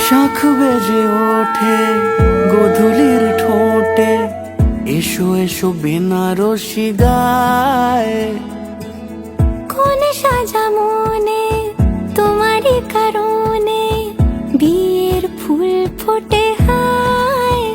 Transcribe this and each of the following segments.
শাঁখ বেজে ওঠে গোধূলির ঠোঁটে, এসো এসো বেনারসি গায়। কোন সাজা মনে তোমারই কারণে বিয়ের ফুল ফোটে হায়।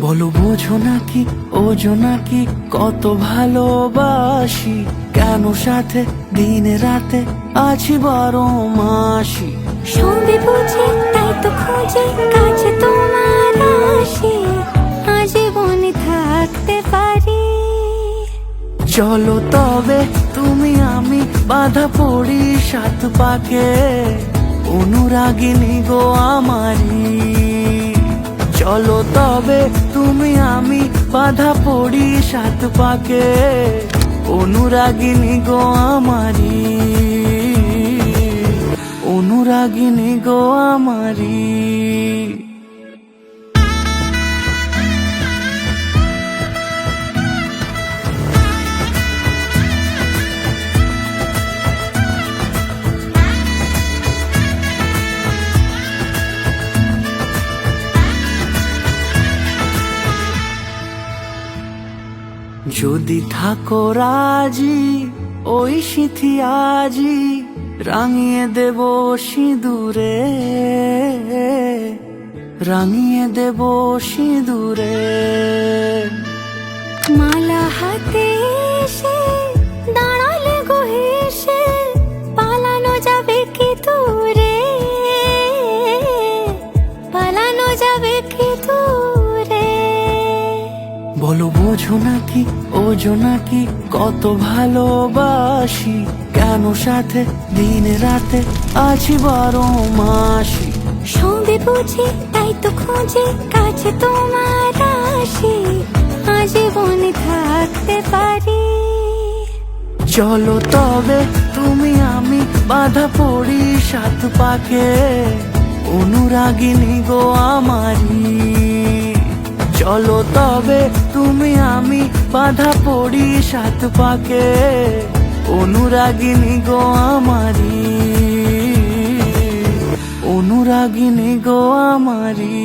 বলো বোঝো নাকি ওজো নাকি কত ভালোবাসি, কেন সাথে দিন রাতে আছি 12 মাসি। সবে বুঝি তাই তো খুঁজে কাছে তোমার আসি, আজীবনে থাকতে পারি। চলো তবে তুমি আমি বাঁধা পড়ি 7 পাকে, অনুরাগিনী গো আমারি। চলো তবে তুমি আমি বাঁধা পড়ি 7 পাকে, অনুরাগিনী গো আমারি, অনুরাগিনী গো আমারি। যদি থাকো রাজি ওই সিঁথি আজি রাঙিয়ে দেব সিঁদুরে, রাঙিয়ে দেব সিঁদুরে। মালা হাতে এসে দাঁড়ালে গো হেসে, পালানো যাবে কি দূরে, পালানো যাবে কি দূরে। বলো বোঝো নাকি ওজো নাকি কত ভালোবাসি, কেন সাথে দিন রাতে আছি 12 মাসি। সবে বুঝি তাই তো খুঁজে কাছে তোমার আসি, আজীবনে থাকতে পারি। চলো তবে তুমি আমি বাঁধা পড়ি 7 পাকে, অনুরাগিনী গো আমারি। চলো তবে তুমি আমি বাঁধা পড়ি 7 পাকে, অনুরাগিনী গো আমারি, অনুরাগিনী গো আমারি।